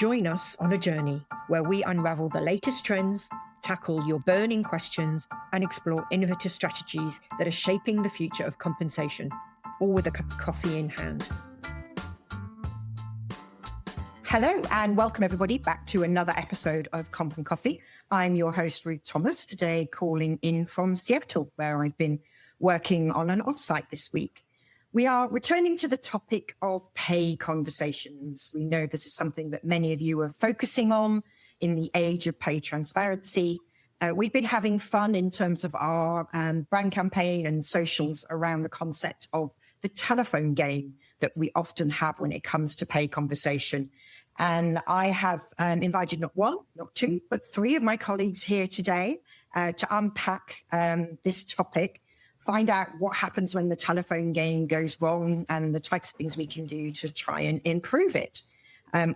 Join us on a journey where we unravel the latest trends, tackle your burning questions, and explore innovative strategies that are shaping the future of compensation, all with a cup of coffee in hand. Hello and welcome everybody back to another episode of Comp and Coffee. I'm your host, Ruth Thomas, today calling in from Seattle, where I've been working on an offsite this week. We are returning to the topic of pay conversations. We know this is something that many of you are focusing on in the age of pay transparency. We've been having fun in terms of our brand campaign and socials around the concept of the telephone game that we often have when it comes to pay conversation. And I have invited not one, not two, but three of my colleagues here today to unpack this topic, find out what happens when the telephone game goes wrong and the types of things we can do to try and improve it.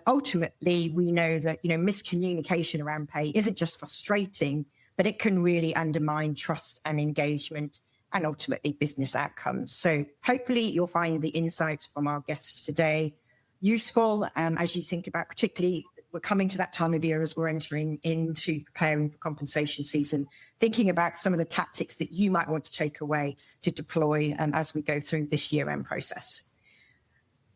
Ultimately, we know that, miscommunication around pay isn't just frustrating, but it can really undermine trust and engagement and ultimately business outcomes. So hopefully you'll find the insights from our guests today useful as you think about, particularly we're coming to that time of year as we're entering into preparing for compensation season, thinking about some of the tactics that you might want to take away to deploy as we go through this year-end process.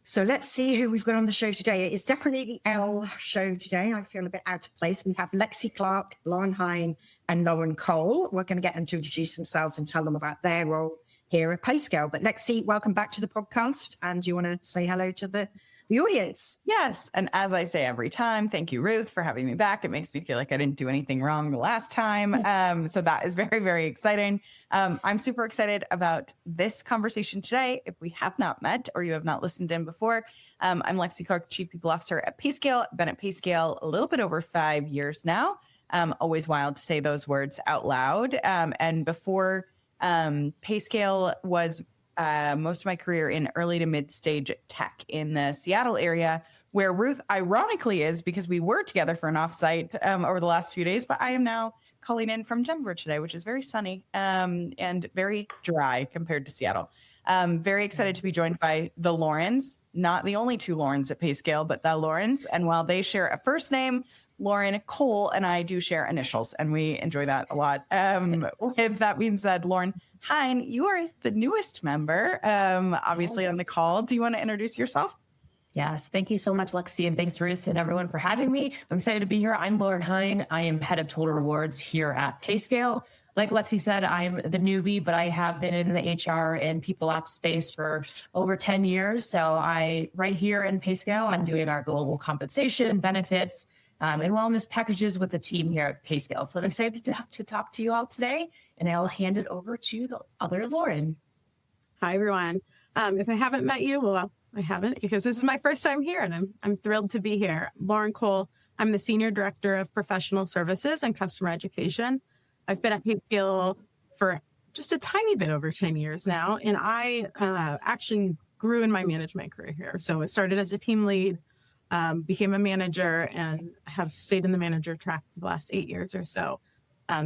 So let's see who we've got on the show today. It's definitely the L show today. I feel a bit out of place. We have Lexi, Clarke, Hein, and Lauren Cole. We're going to get them to introduce themselves and tell them about their role here at Payscale. But Lexi, welcome back to the podcast. And do you want to say hello to the audience? Yes. And as I say every time, thank you, Ruth, for having me back. It makes me feel like I didn't do anything wrong the last time. So that is very, very exciting. I'm super excited about this conversation today. If we have not met or you have not listened in before, I'm Lexi Clarke, Chief People Officer at Payscale. I've been at Payscale a little bit over 5 years now. Always wild to say those words out loud. And before Payscale was most of my career in early to mid-stage tech in the Seattle area, where Ruth ironically is because we were together for an offsite over the last few days, but I am now calling in from Denver today, which is very sunny and very dry compared to Seattle. Very excited to be joined by the Laurens, not the only two Laurens at Payscale, but the Laurens. And while they share a first name, Lauren Cole and I do share initials, and we enjoy that a lot. With that being said, Lauren, Hein, you are the newest member, obviously on the call. Do you want to introduce yourself? Yes. Thank you so much, Lexi, and thanks, Ruth, and everyone for having me. I'm excited to be here. I'm Lauren Hein. I am head of total rewards here at Payscale. Like Lexi said, I'm the newbie, but I have been in the HR and people ops space for over 10 years. So right here in Payscale, I'm doing our global compensation, benefits, and wellness packages with the team here at Payscale. So I'm excited to talk to you all today, and I'll hand it over to the other Lauren. Hi, everyone. If I haven't met you, well, I haven't, because this is my first time here, and I'm thrilled to be here. Lauren Cole. I'm the Senior Director of Professional Services and Customer Education. I've been at Payscale for just a tiny bit over 10 years now, and I actually grew in my management career here. So it started as a team lead, became a manager, and have stayed in the manager track for the last 8 years or so.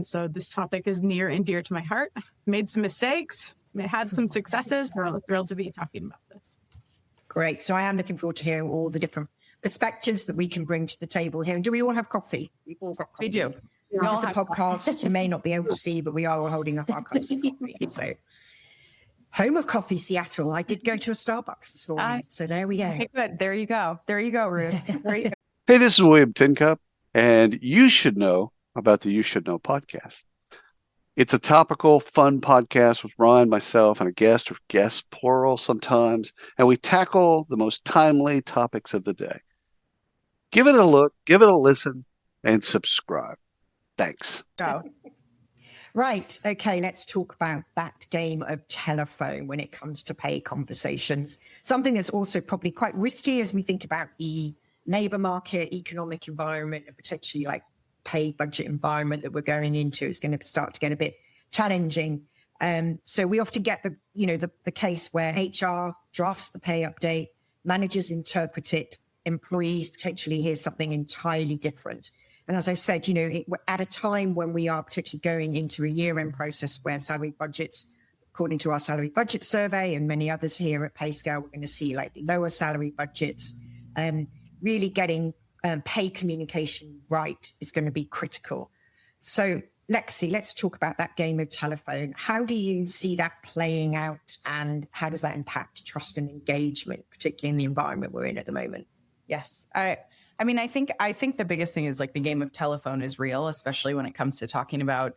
So this topic is near and dear to my heart. Made some mistakes, had some successes. We're thrilled to be talking about this. Great. So I am looking forward to hearing all the different perspectives that we can bring to the table here. And do we all have coffee? We've all got coffee. We do. This is a podcast. You may not be able to see, but we are all holding up our cups of coffee. So, home of coffee, Seattle. I did go to a Starbucks this morning. So there we go. Okay, good. There you go. There you go, Ruth. Hey, this is William Tincup, and you should know about the You Should Know podcast. It's a topical, fun podcast with Ryan, myself, and a guest, or guests, plural sometimes, and we tackle the most timely topics of the day. Give it a look, give it a listen, and subscribe. Thanks. Go. Right. Okay. Let's talk about that game of telephone when it comes to pay conversations. Something that's also probably quite risky as we think about the labor market, economic environment, and potentially like pay budget environment that we're going into. Is going to start to get a bit challenging. So we often get the case where HR drafts the pay update, managers interpret it, employees potentially hear something entirely different. And as I said, we're at a time when we are potentially going into a year-end process where salary budgets, according to our salary budget survey and many others here at Payscale, we're going to see like lower salary budgets, really getting pay communication right is going to be critical. So Lexi, let's talk about that game of telephone. How do you see that playing out, and how does that impact trust and engagement, particularly in the environment we're in at the moment? Yes. I mean, I think the biggest thing is like the game of telephone is real, especially when it comes to talking about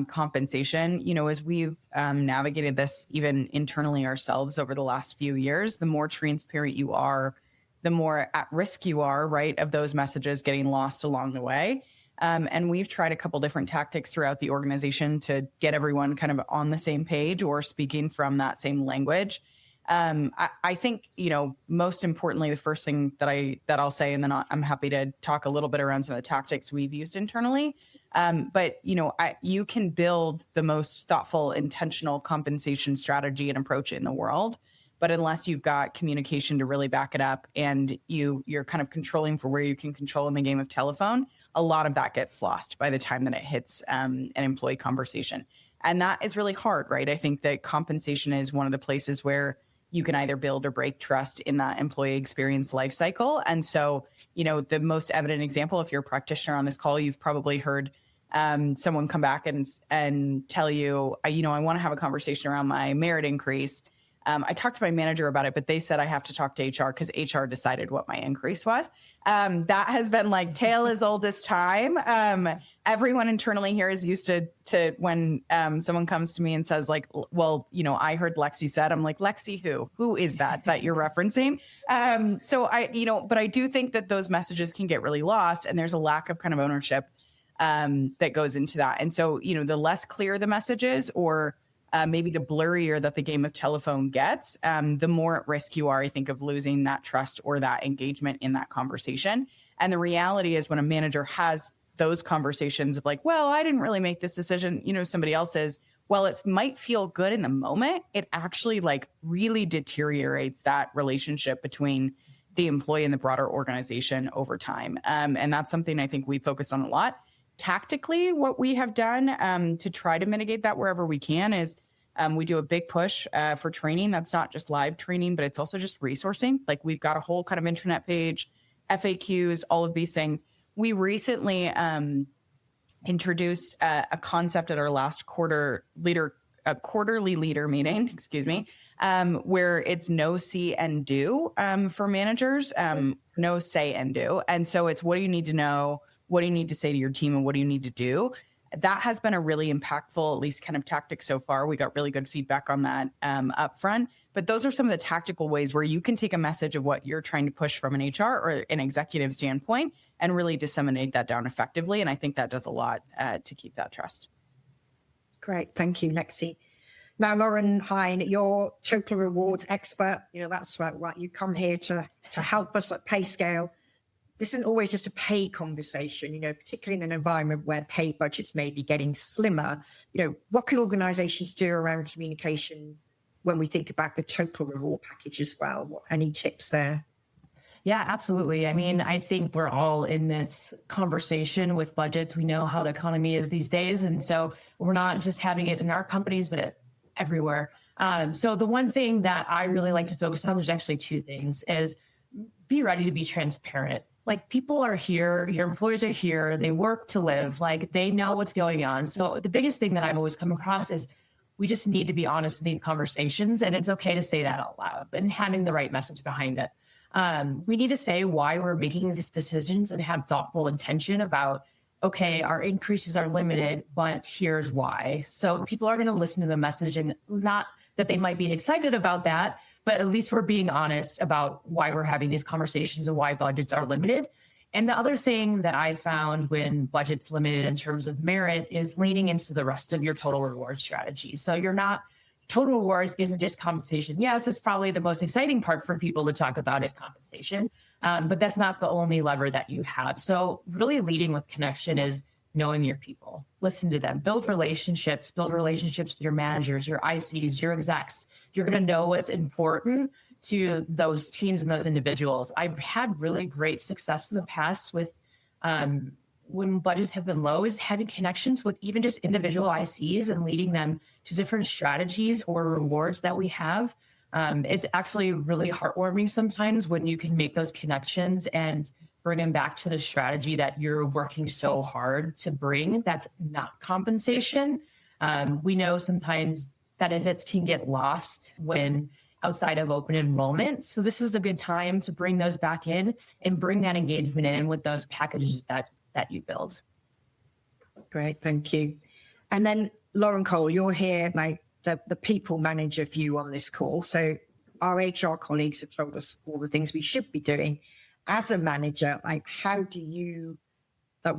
compensation. You know, as we've navigated this even internally ourselves over the last few years, the more transparent you are, the more at risk you are, right, of those messages getting lost along the way. And we've tried a couple different tactics throughout the organization to get everyone kind of on the same page or speaking from that same language. I think, you know, most importantly, the first thing that I'll say, and then I'm happy to talk a little bit around some of the tactics we've used internally. But, you know, you can build the most thoughtful, intentional compensation strategy and approach in the world. But unless you've got communication to really back it up, and you're kind of controlling for where you can control in the game of telephone, a lot of that gets lost by the time that it hits an employee conversation. And that is really hard, right? I think that compensation is one of the places where you can either build or break trust in that employee experience lifecycle. And so, you know, the most evident example, if you're a practitioner on this call, you've probably heard someone come back and tell you, you know, I want to have a conversation around my merit increase. I talked to my manager about it, but they said I have to talk to HR because HR decided what my increase was. That has been like tale as old as time. Everyone internally here is used to when someone comes to me and says like, well, you know, I heard Lexi said, I'm like, Lexi, who is that you're referencing? So but I do think that those messages can get really lost, and there's a lack of kind of ownership that goes into that. And so, you know, the less clear the message is, or maybe the blurrier that the game of telephone gets, the more at risk you are, I think, of losing that trust or that engagement in that conversation. And the reality is when a manager has those conversations of like, well, I didn't really make this decision, you know, somebody else is, well, it might feel good in the moment. It actually like really deteriorates that relationship between the employee and the broader organization over time. And that's something I think we focus on a lot. Tactically, what we have done to try to mitigate that wherever we can is we do a big push for training. That's not just live training, but it's also just resourcing. Like we've got a whole kind of intranet page, FAQs, all of these things. We recently introduced a concept at our last quarterly leader meeting, where it's no, see, and do for managers, no, say, and do. And so it's what do you need to know? What do you need to say to your team, and what do you need to do? That has been a really impactful, at least kind of tactic so far. We got really good feedback on that up front. But those are some of the tactical ways where you can take a message of what you're trying to push from an HR or an executive standpoint and really disseminate that down effectively. And I think that does a lot to keep that trust. Great. Thank you, Lexi. Now, Lauren Hein, you're total rewards expert. You know, that's right. You come here to help us at Payscale. This isn't always just a pay conversation, you know, particularly in an environment where pay budgets may be getting slimmer. You know, what can organizations do around communication when we think about the total reward package as well? Any tips there? Yeah, absolutely. I mean, I think we're all in this conversation with budgets. We know how the economy is these days. And so we're not just having it in our companies, but everywhere. So the one thing that I really like to focus on, there's actually two things, is be ready to be transparent. Like people are here, your employees are here, they work to live, like they know what's going on. So the biggest thing that I've always come across is we just need to be honest in these conversations, and it's okay to say that out loud and having the right message behind it. We need to say why we're making these decisions and have thoughtful intention about, okay, our increases are limited, but here's why. So people are going to listen to the message, and not that they might be excited about that, but at least we're being honest about why we're having these conversations and why budgets are limited. And the other thing that I found when budget's limited in terms of merit is leaning into the rest of your total reward strategy. So total rewards isn't just compensation. Yes, it's probably the most exciting part for people to talk about is compensation, but that's not the only lever that you have. So really leading with connection is knowing your people, listen to them, build relationships with your managers, your ICs, your execs. You're going to know what's important to those teams and those individuals. I've had really great success in the past with when budgets have been low, is having connections with even just individual ICs and leading them to different strategies or rewards that we have. It's actually really heartwarming sometimes when you can make those connections and bring them back to the strategy that you're working so hard to bring. That's not compensation. We know sometimes benefits can get lost when outside of open enrollment. So this is a good time to bring those back in and bring that engagement in with those packages that you build. Great, thank you. And then Lauren Cole, you're here, like the people manager view on this call. So our HR colleagues have told us all the things we should be doing. As a manager, like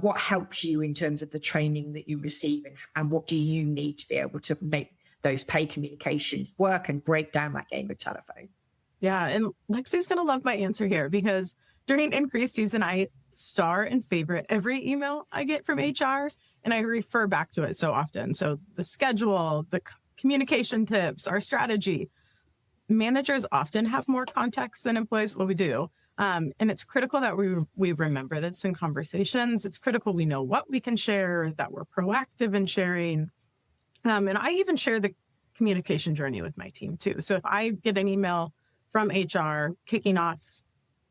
what helps you in terms of the training that you receive, and what do you need to be able to make those pay communications work and break down that game of telephone? Yeah, and Lexi's going to love my answer here, because during increase season, I star and favorite every email I get from HR, and I refer back to it so often. So the schedule, the communication tips, our strategy. Managers often have more context than employees. Well, we do. And it's critical that we remember this in conversations. It's critical we know what we can share, that we're proactive in sharing. And I even share the communication journey with my team too. So if I get an email from HR kicking off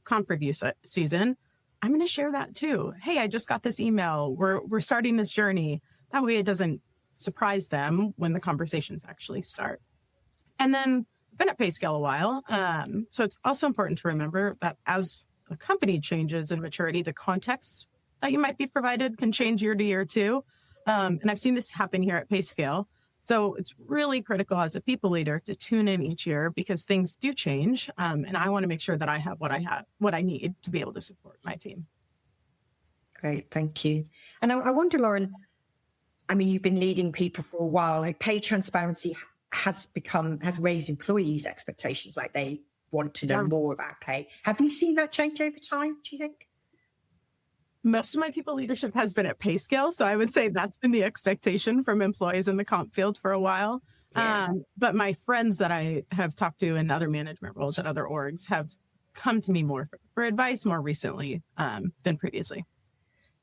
comp review season, I'm going to share that too. Hey, I just got this email. We're starting this journey. That way it doesn't surprise them when the conversations actually start. And then I've been at Payscale a while. So it's also important to remember that as a company changes in maturity, the context that you might be provided can change year to year too. And I've seen this happen here at Payscale. So it's really critical as a people leader to tune in each year, because things do change. And I want to make sure that I have what I need to be able to support my team. Great, thank you. And I wonder, Lauren, I mean, you've been leading people for a while. Like, pay transparency has raised employees' expectations. Like, they want to know more about pay. Have you seen that change over time, do you think? Most of my people leadership has been at Payscale. So I would say that's been the expectation from employees in the comp field for a while. Yeah. But my friends that I have talked to in other management roles at other orgs have come to me more for advice more recently than previously.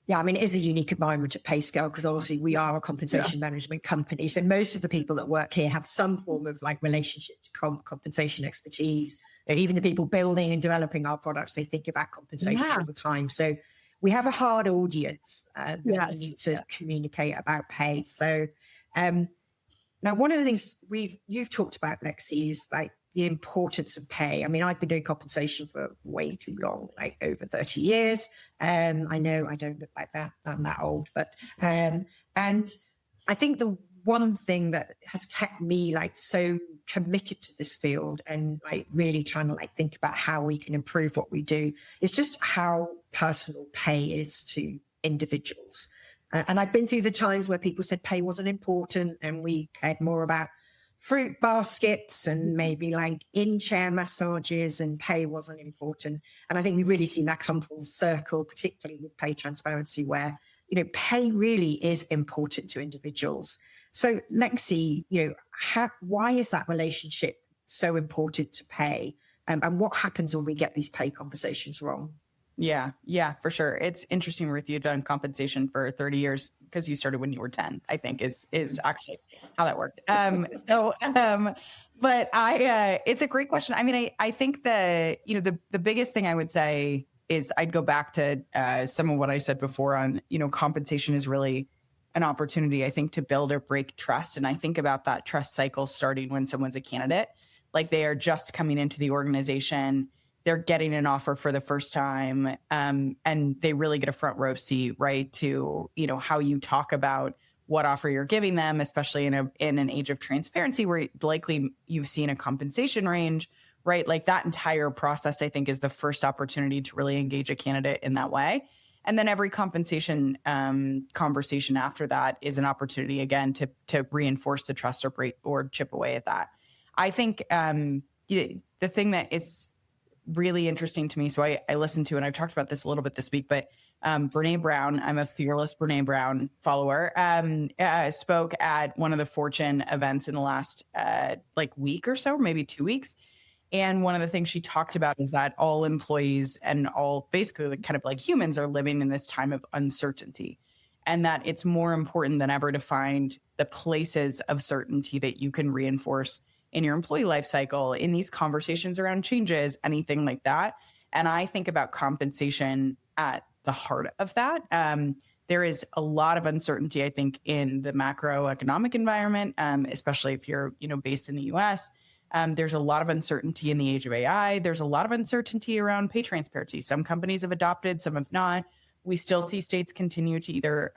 Yeah, I mean, it is a unique environment at Payscale, because obviously we are a compensation management company. So most of the people that work here have some form of like relationship to compensation expertise. Even the people building and developing our products, they think about compensation all the time. So we have a hard audience that we need to communicate about pay. So now one of the things you've talked about, Lexi, is like the importance of pay. I mean, I've been doing compensation for way too long, like over 30 years. I know I don't look like that. I'm that old, but and I think the one thing that has kept me like so committed to this field and like really trying to like think about how we can improve what we do is just how personal pay is to individuals. And I've been through the times where people said pay wasn't important and we cared more about fruit baskets and maybe like in-chair massages, and pay wasn't important. And I think we've really seen that come full circle, particularly with pay transparency, where, you know, pay really is important to individuals. So Lexi, you know, why is that relationship so important to pay? And what happens when we get these pay conversations wrong? Yeah, for sure. It's interesting, Ruth, you've done compensation for 30 years because you started when you were 10, I think is actually how that worked. But it's a great question. I mean, I think the biggest thing I would say is I'd go back to some of what I said before on, you know, compensation is really an opportunity, I think, to build or break trust. And I think about that trust cycle starting when someone's a candidate, like they are just coming into the organization, they're getting an offer for the first time, and they really get a front row seat, right, to, you know, how you talk about what offer you're giving them, especially in an age of transparency where likely you've seen a compensation range, right? Like that entire process, I think, is the first opportunity to really engage a candidate in that way. And then every compensation conversation after that is an opportunity, again, to reinforce the trust or chip away at that. I think the thing that is really interesting to me, so I listened to, and I've talked about this a little bit this week, but Brene Brown, I'm a fearless Brene Brown follower, spoke at one of the Fortune events in the last week or so, maybe 2 weeks. And one of the things she talked about is that all employees and all basically kind of like humans are living in this time of uncertainty, and that it's more important than ever to find the places of certainty that you can reinforce in your employee life cycle, in these conversations around changes, anything like that. And I think about compensation at the heart of that. There is a lot of uncertainty, I think, in the macroeconomic environment, especially if you're, based in the U.S. There's a lot of uncertainty in the age of AI. There's a lot of uncertainty around pay transparency. Some companies have adopted, some have not. We still see states continue to either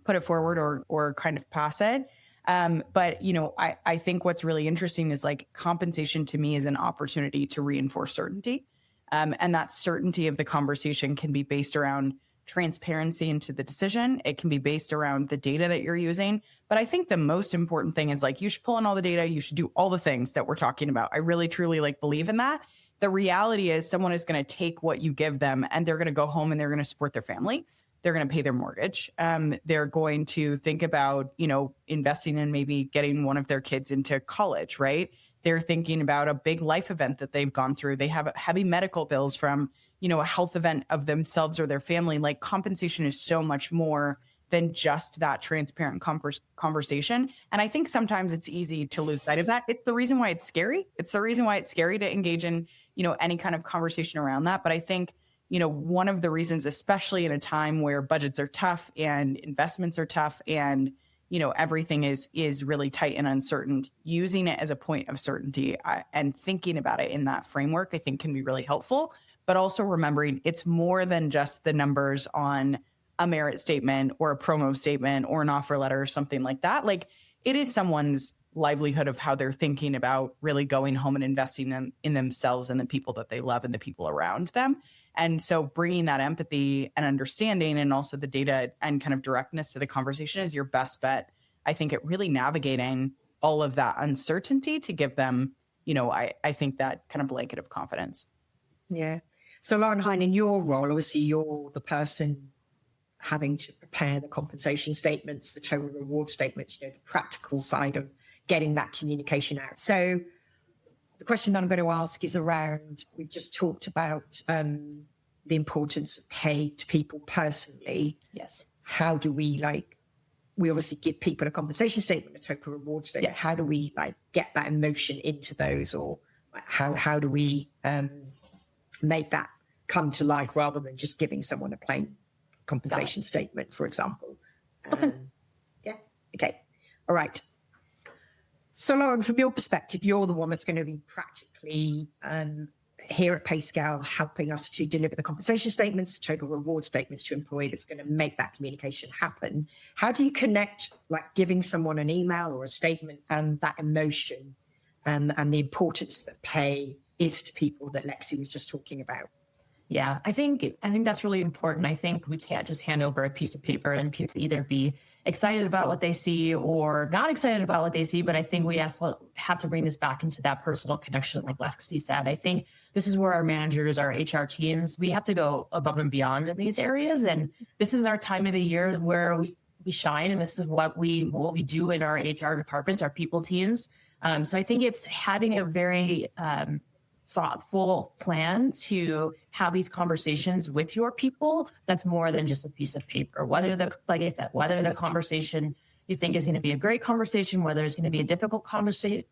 put it forward or kind of pass it. But, I think what's really interesting is like compensation to me is an opportunity to reinforce certainty. And that certainty of the conversation can be based around transparency into the decision. It can be based around the data that you're using. But I think the most important thing is like, you should pull in all the data. You should do all the things that we're talking about. I really, truly believe in that. The reality is someone is going to take what you give them and they're going to go home and they're going to support their family. They're going to pay their mortgage. They're going to think about, investing in maybe getting one of their kids into college, right? They're thinking about a big life event that they've gone through. They have heavy medical bills from, a health event of themselves or their family. Like compensation is so much more than just that transparent conversation. And I think sometimes it's easy to lose sight of that. It's the reason why it's scary. It's the reason why it's scary to engage in, any kind of conversation around that. But I think, one of the reasons, especially in a time where budgets are tough and investments are tough and, everything is really tight and uncertain, using it as a point of certainty and thinking about it in that framework, I think can be really helpful. But also remembering it's more than just the numbers on a merit statement or a promo statement or an offer letter or something like that. Like it is someone's livelihood of how they're thinking about really going home and investing in themselves and the people that they love and the people around them. And so bringing that empathy and understanding and also the data and kind of directness to the conversation is your best bet, I think, at really navigating all of that uncertainty to give them, I think that kind of blanket of confidence. Yeah. So Lauren Hein, in your role, obviously you're the person having to prepare the compensation statements, the total reward statements, the practical side of getting that communication out. So the question that I'm going to ask is around, we've just talked about the importance of pay to people personally. Yes. How do we we obviously give people a compensation statement, a total reward statement. Yes. How do we get that emotion into those, or how do we make that come to life rather than just giving someone a plain compensation statement, for example? Yeah. Okay. All right. So Lauren, from your perspective, you're the one that's going to be practically here at Payscale helping us to deliver the compensation statements, total reward statements to employee that's going to make that communication happen. How do you connect giving someone an email or a statement and that emotion and the importance that pay is to people that Lexi was just talking about? Yeah, I think that's really important. I think we can't just hand over a piece of paper and people either be excited about what they see or not excited about what they see. But I think we also have to bring this back into that personal connection, like Lexi said. I think this is where our managers, our HR teams, we have to go above and beyond in these areas. And this is our time of the year where we shine. And this is what we do in our HR departments, our people teams. So I think it's having a very thoughtful plan to have these conversations with your people. That's more than just a piece of paper. Whether the conversation you think is going to be a great conversation, whether it's going to be a difficult conversation,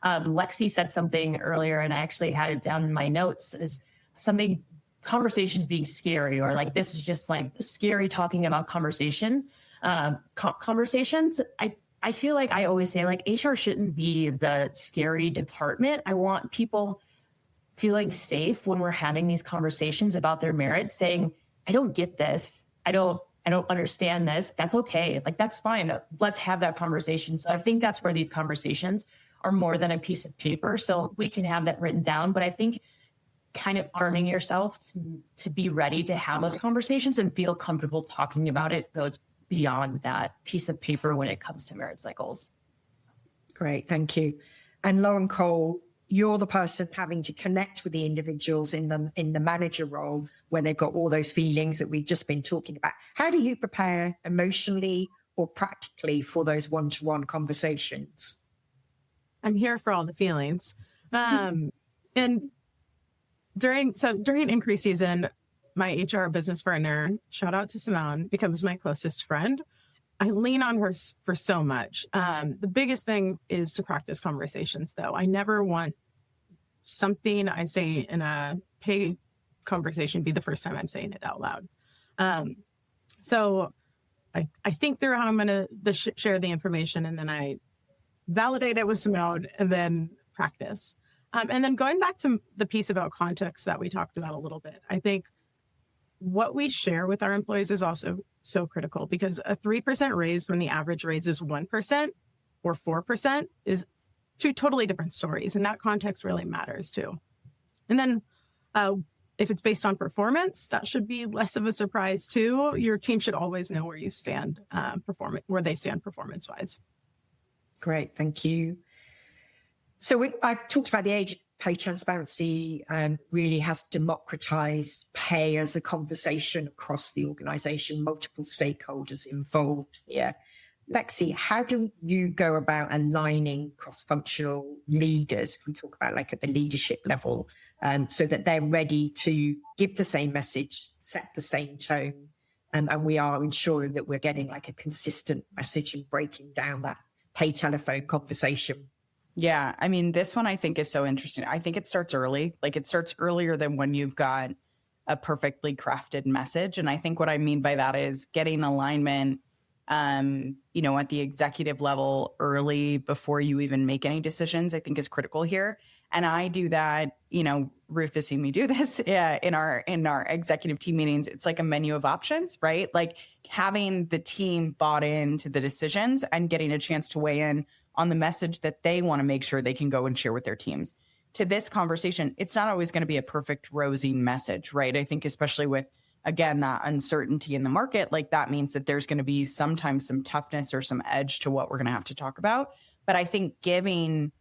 Lexi said something earlier, and I actually had it down in my notes, is something, conversations being scary, or this is just scary talking about conversations. I feel like I always say HR shouldn't be the scary department. I want people feeling safe when we're having these conversations about their merit, saying, I don't get this. I don't understand this. That's okay. That's fine. Let's have that conversation. So I think that's where these conversations are more than a piece of paper. So we can have that written down, but I think kind of arming yourself to be ready to have those conversations and feel comfortable talking about it goes beyond that piece of paper when it comes to merit cycles. Great, thank you. And Lauren Cole, you're the person having to connect with the individuals in the manager role where they've got all those feelings that we've just been talking about. How do you prepare emotionally or practically for those one-to-one conversations? I'm here for all the feelings. And during increase season, my HR business partner, shout out to Simone, becomes my closest friend. I lean on her for so much. The biggest thing is to practice conversations, though. I never want something I say in a pay conversation be the first time I'm saying it out loud. So I think through how I'm going to share the information, and then I validate it with Simone and then practice. And then going back to the piece about context that we talked about a little bit, I think what we share with our employees is also so critical, because a 3% raise when the average raise is 1% or 4% is two totally different stories. And that context really matters too. And then if it's based on performance, that should be less of a surprise too. Your team should always know where you stand, where they stand performance-wise. Great, thank you. So I've talked about the age of pay transparency and really has democratized pay as a conversation across the organization, multiple stakeholders involved here. Lexi, how do you go about aligning cross-functional leaders, if we talk about like at the leadership level, so that they're ready to give the same message, set the same tone, and we are ensuring that we're getting like a consistent message and breaking down that pay telephone conversation? Yeah, I mean, this one I think is so interesting. I think it starts early. Like it starts earlier than when you've got a perfectly crafted message. And I think what I mean by that is getting alignment at the executive level early before you even make any decisions, I think is critical here. And I do that, Ruth has seen me do this in our executive team meetings. It's like a menu of options, right? Like having the team bought into the decisions and getting a chance to weigh in on the message that they want to make sure they can go and share with their teams. To this conversation, it's not always going to be a perfect rosy message, right? I think especially with, again, that uncertainty in the market, like that means that there's going to be sometimes some toughness or some edge to what we're going to have to talk about. But I think giving,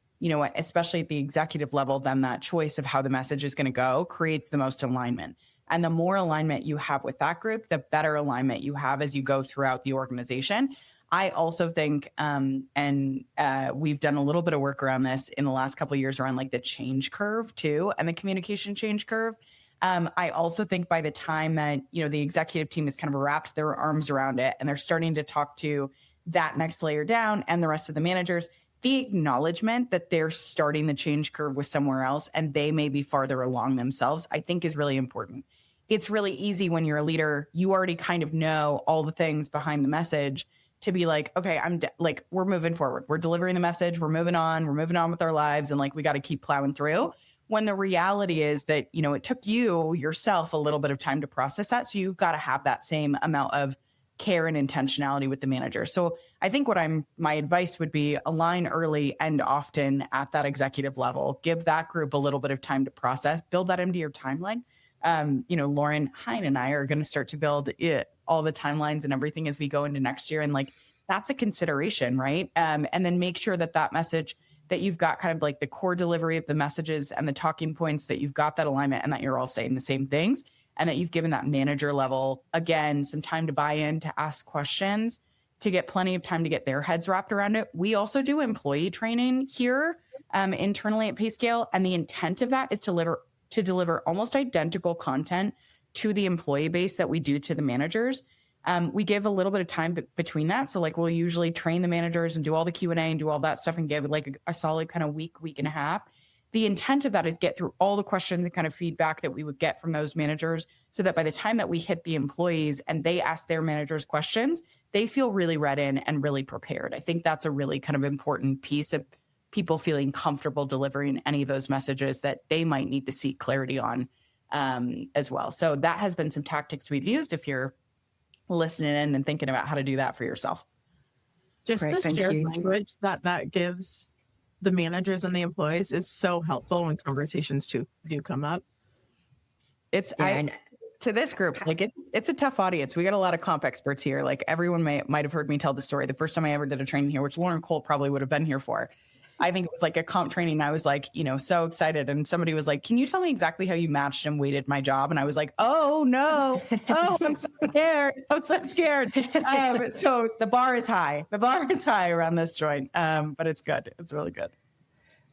especially at the executive level, them that choice of how the message is going to go creates the most alignment. And the more alignment you have with that group, the better alignment you have as you go throughout the organization. I also think, we've done a little bit of work around this in the last couple of years around like the change curve too, and the communication change curve. I also think by the time that, the executive team has kind of wrapped their arms around it and they're starting to talk to that next layer down and the rest of the managers, the acknowledgement that they're starting the change curve with somewhere else and they may be farther along themselves, I think is really important. It's really easy when you're a leader, you already kind of know all the things behind the message to be like, okay, we're moving forward. We're delivering the message. We're moving on with our lives. And like, we got to keep plowing through. When the reality is that, it took you yourself a little bit of time to process that. So you've got to have that same amount of care and intentionality with the manager. So I think my advice would be align early and often at that executive level, give that group a little bit of time to process, build that into your timeline. Lauren, Hein, and I are going to start to build all the timelines and everything as we go into next year. And like, that's a consideration, right? And then make sure that message that you've got kind of like the core delivery of the messages and the talking points, that you've got that alignment and that you're all saying the same things, and that you've given that manager level, again, some time to buy in, to ask questions, to get plenty of time to get their heads wrapped around it. We also do employee training here internally at Payscale. And the intent of that is to deliver almost identical content to the employee base that we do to the managers. We give a little bit of time between that. So like we'll usually train the managers and do all the Q&A and do all that stuff and give like a solid kind of week and a half. The intent of that is get through all the questions and kind of feedback that we would get from those managers so that by the time that we hit the employees and they ask their managers questions, they feel really read in and really prepared. I think that's a really kind of important piece of people feeling comfortable delivering any of those messages that they might need to seek clarity on as well. So that has been some tactics we've used if you're listening in and thinking about how to do that for yourself. Just the shared language that gives the managers and the employees is so helpful when conversations do come up. To this group, like it's a tough audience. We got a lot of comp experts here. Like everyone might have heard me tell the story. The first time I ever did a training here, which Lauren Cole probably would have been here for. I think it was like a comp training. I was like, so excited. And somebody was like, can you tell me exactly how you matched and weighted my job? And I was like, oh no. Oh, I'm so scared. I'm so scared. So the bar is high. The bar is high around this joint. But it's good. It's really good.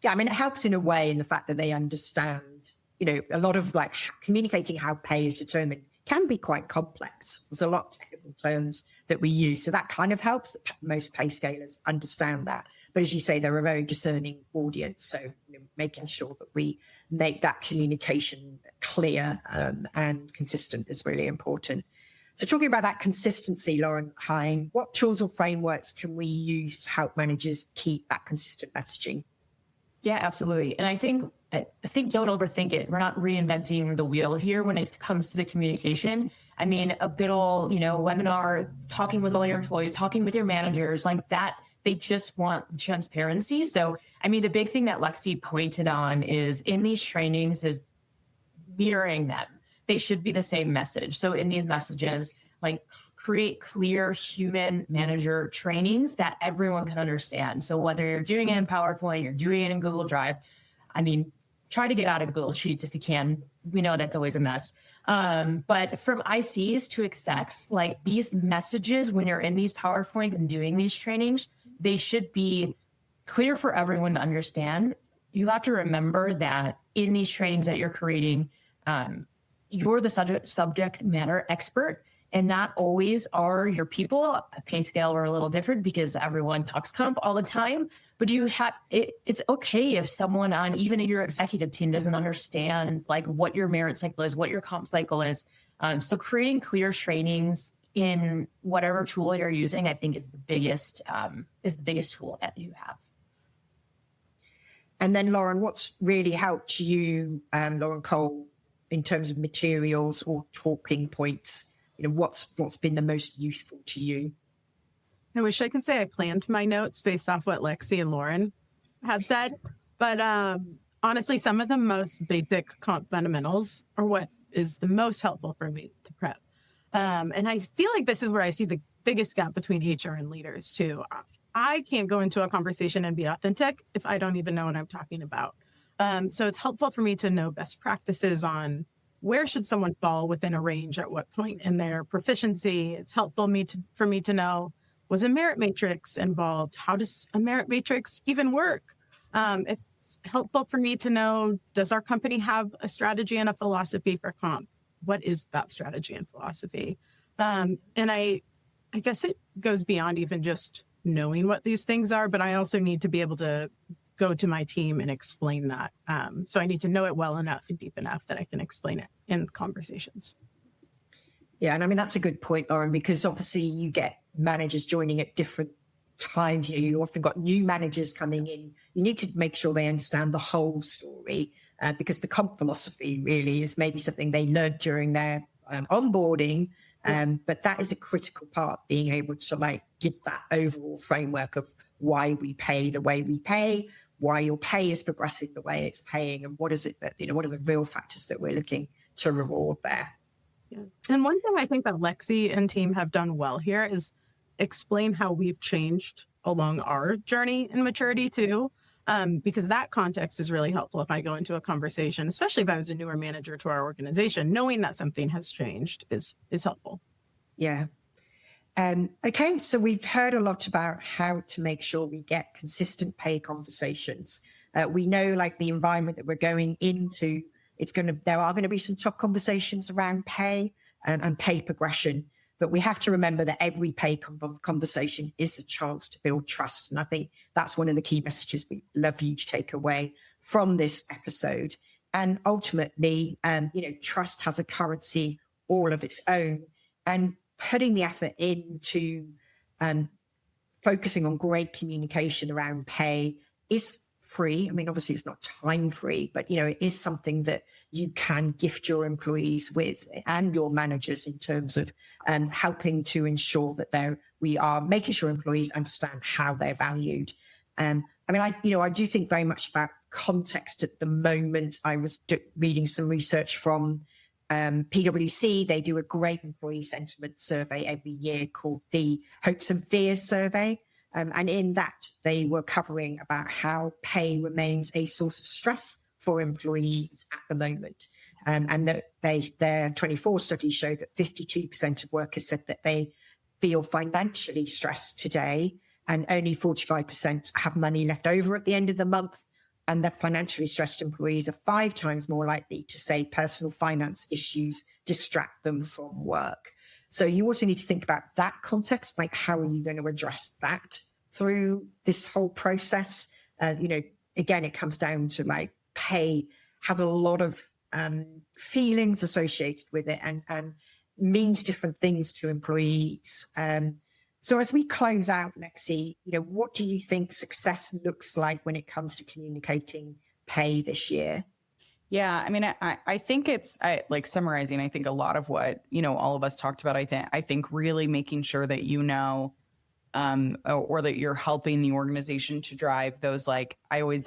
Yeah. I mean, it helps in a way in the fact that they understand, a lot of like communicating how pay is determined can be quite complex. There's a lot of technical terms that we use. So that kind of helps. Most pay scalers understand that. But as you say, they're a very discerning audience. So making sure that we make that communication clear and consistent is really important. So talking about that consistency, Lauren, Hein, what tools or frameworks can we use to help managers keep that consistent messaging? Yeah, absolutely. And I think don't overthink it. We're not reinventing the wheel here when it comes to the communication. I mean, a good old, webinar, talking with all your employees, talking with your managers, like that, they just want transparency. So, I mean, the big thing that Lexi pointed on is in these trainings is mirroring them. They should be the same message. So in these messages, like create clear human manager trainings that everyone can understand. So whether you're doing it in PowerPoint, you're doing it in Google Drive, I mean, try to get out of Google Sheets if you can. We know that's always a mess. But from ICs to execs, like these messages, when you're in these PowerPoints and doing these trainings, they should be clear for everyone to understand. You have to remember that in these trainings that you're creating, you're the subject matter expert, and not always are your people. At Payscale, we're a little different because everyone talks comp all the time, but it's okay if someone on even your executive team doesn't understand like what your merit cycle is, what your comp cycle is. So creating clear trainings in whatever tool you're using, I think is the biggest tool that you have. And then Lauren, what's really helped you, Lauren Cole, in terms of materials or talking points? What's been the most useful to you? I wish I could say I planned my notes based off what Lexi and Lauren had said, but honestly, some of the most basic comp fundamentals are what is the most helpful for me to prep. And I feel like this is where I see the biggest gap between HR and leaders too. I can't go into a conversation and be authentic if I don't even know what I'm talking about. So it's helpful for me to know best practices on where should someone fall within a range at what point in their proficiency. It's helpful for me to know, was a merit matrix involved? How does a merit matrix even work? It's helpful for me to know, does our company have a strategy and a philosophy for comp? What is that strategy and philosophy? And I guess it goes beyond even just knowing what these things are, but I also need to be able to go to my team and explain that. So I need to know it well enough and deep enough that I can explain it in conversations. Yeah, and I mean, that's a good point, Lauren, because obviously you get managers joining at different times. You often got new managers coming in. You need to make sure they understand the whole story because the comp philosophy really is maybe something they learned during their onboarding. But that is a critical part, being able to give that overall framework of why we pay the way we pay, why your pay is progressive the way it's paying, and what is it that, what are the real factors that we're looking to reward there. Yeah. And one thing I think that Lexi and team have done well here is explain how we've changed along our journey in maturity too, because that context is really helpful if I go into a conversation, especially if I was a newer manager to our organization. Knowing that something has changed is helpful. Yeah. Okay, so we've heard a lot about how to make sure we get consistent pay conversations. We know, the environment that we're going into, there are going to be some tough conversations around pay and pay progression. But we have to remember that every pay conversation is a chance to build trust. And I think that's one of the key messages we love you to take away from this episode. And ultimately, trust has a currency all of its own. And putting the effort into focusing on great communication around pay is free. I mean, obviously it's not time free, but it is something that you can gift your employees with and your managers in terms of helping to ensure that we are making sure employees understand how they're valued. I do think very much about context at the moment. I was reading some research from PwC. They do a great employee sentiment survey every year called the Hopes and Fears survey. And in that, they were covering about how pay remains a source of stress for employees at the moment. And that their 24 studies show that 52% of workers said that they feel financially stressed today, and only 45% have money left over at the end of the month. And that financially stressed employees are 5 times more likely to say personal finance issues distract them from work. So you also need to think about that context, how are you going to address that through this whole process? Again, it comes down to like pay has a lot of feelings associated with it and means different things to employees. So as we close out, Lexi, what do you think success looks like when it comes to communicating pay this year? Yeah, I mean, I think it's like summarizing. I think a lot of what all of us talked about. I think really making sure that or that you're helping the organization to drive those. I always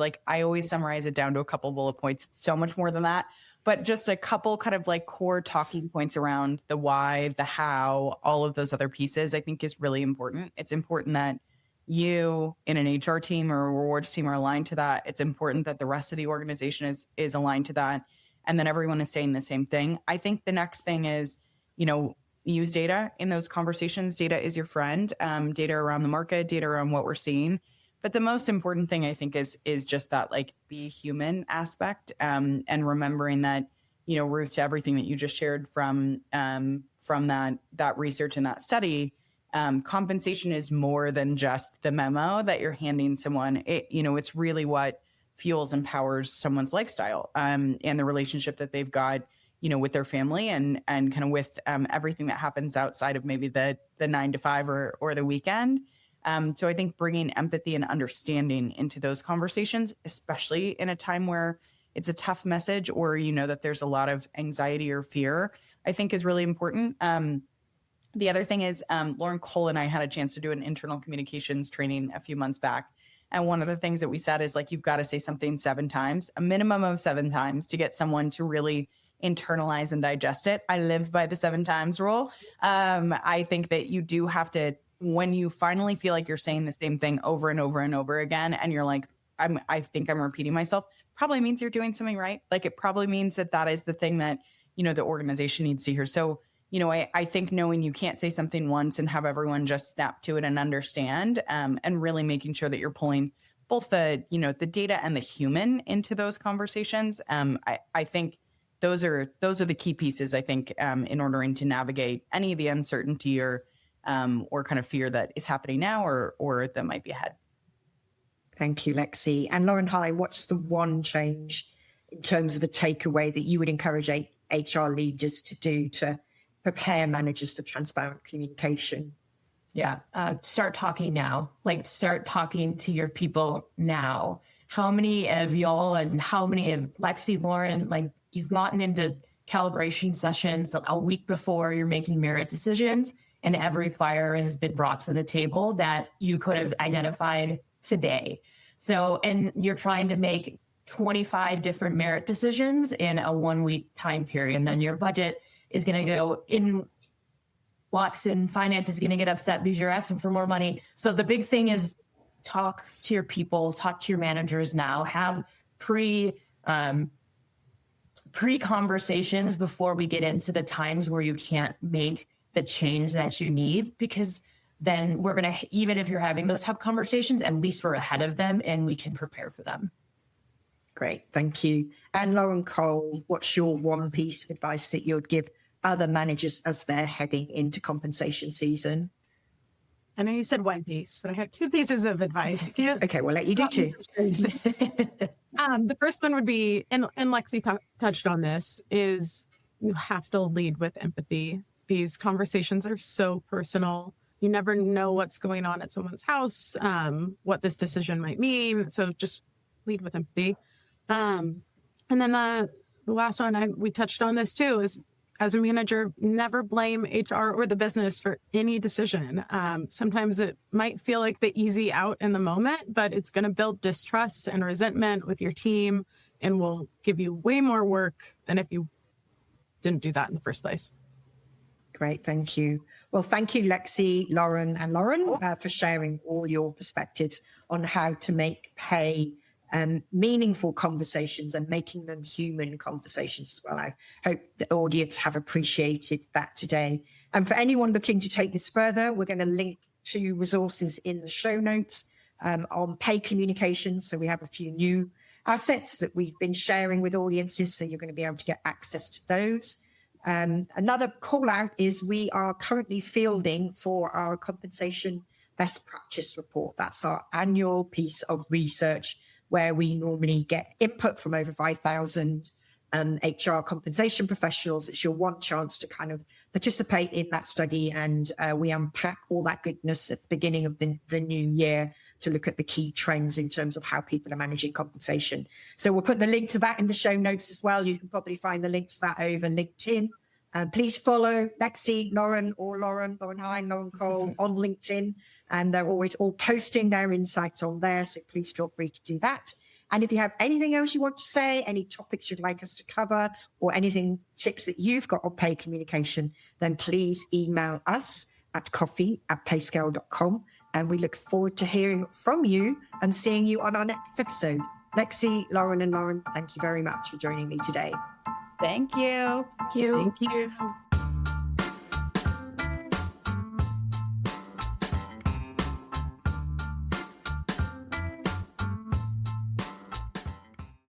summarize it down to a couple bullet points. So much more than that, but just a couple kind of like core talking points around the why, the how, all of those other pieces. I think is really important. It's important that you in an HR team or a rewards team are aligned to that. It's important that the rest of the organization is aligned to that. And then everyone is saying the same thing. I think the next thing is, use data in those conversations. Data is your friend, data around the market, data around what we're seeing. But the most important thing I think is just that be human aspect, and remembering that, Ruth, to everything that you just shared from that research and that study, compensation is more than just the memo that you're handing someone. It's really what fuels and powers someone's lifestyle, and the relationship that they've got, with their family and kind of with everything that happens outside of maybe the 9 to 5 or the weekend. So I think bringing empathy and understanding into those conversations, especially in a time where it's a tough message or that there's a lot of anxiety or fear, I think is really important. The other thing is Lauren Cole and I had a chance to do an internal communications training a few months back. And one of the things that we said is you've got to say something 7 times, a minimum of 7 times to get someone to really internalize and digest it. I live by the 7 times rule. I think that you do have to, when you finally feel like you're saying the same thing over and over and over again, and you're like, I think I'm repeating myself, probably means you're doing something right. It probably means that is the thing that, the organization needs to hear. So, I think knowing you can't say something once and have everyone just snap to it and understand, and really making sure that you're pulling both the, the data and the human into those conversations. I think those are the key pieces, I think, in ordering to navigate any of the uncertainty or kind of fear that is happening now or that might be ahead. Thank you, Lexi. And Lauren, hi, what's the one change in terms of a takeaway that you would encourage HR leaders to do to prepare managers for transparent communication? Yeah. Start talking now. Start talking to your people now. How many of y'all and how many of Lexi, Lauren, you've gotten into calibration sessions a week before you're making merit decisions, and every fire has been brought to the table that you could have identified today. So, and you're trying to make 25 different merit decisions in a 1-week time period, and then your budget is going to go in flux, and finance is going to get upset because you're asking for more money. So the big thing is talk to your people, talk to your managers now, have pre-conversations before we get into the times where you can't make the change that you need, because then we're going to, even if you're having those tough conversations, at least we're ahead of them and we can prepare for them. Great. Thank you. And Lauren Cole, what's your one piece of advice that you'd give other managers as they're heading into compensation season? I know you said one piece, but I have 2 pieces of advice. Okay, we'll let you do 2. The first one would be, and Lexi touched on this, is you have to lead with empathy. These conversations are so personal. You never know what's going on at someone's house, what this decision might mean. So just lead with empathy. And then the last one, we touched on this too, is as a manager, never blame HR or the business for any decision. Sometimes it might feel like the easy out in the moment, but it's going to build distrust and resentment with your team and will give you way more work than if you didn't do that in the first place. Great. Thank you. Well, thank you, Lexi, Lauren, for sharing all your perspectives on how to make pay meaningful conversations and making them human conversations as well. I hope the audience have appreciated that today. And for anyone looking to take this further, we're going to link to resources in the show notes on pay communications. So we have a few new assets that we've been sharing with audiences. So you're going to be able to get access to those. Another call out is we are currently fielding for our compensation best practice report. That's our annual piece of research where we normally get input from over 5,000 HR compensation professionals. It's your one chance to kind of participate in that study, and we unpack all that goodness at the beginning of the new year to look at the key trends in terms of how people are managing compensation. So we'll put the link to that in the show notes as well. You can probably find the link to that over LinkedIn. Please follow Lexi, Lauren Hein, Lauren Cole on LinkedIn, and they're always all posting their insights on there. So please feel free to do that. And if you have anything else you want to say, any topics you'd like us to cover, or anything, tips that you've got on pay communication, then please email us at coffee@payscale.com. And we look forward to hearing from you and seeing you on our next episode. Lexi, Lauren, thank you very much for joining me today. Thank you. Thank you.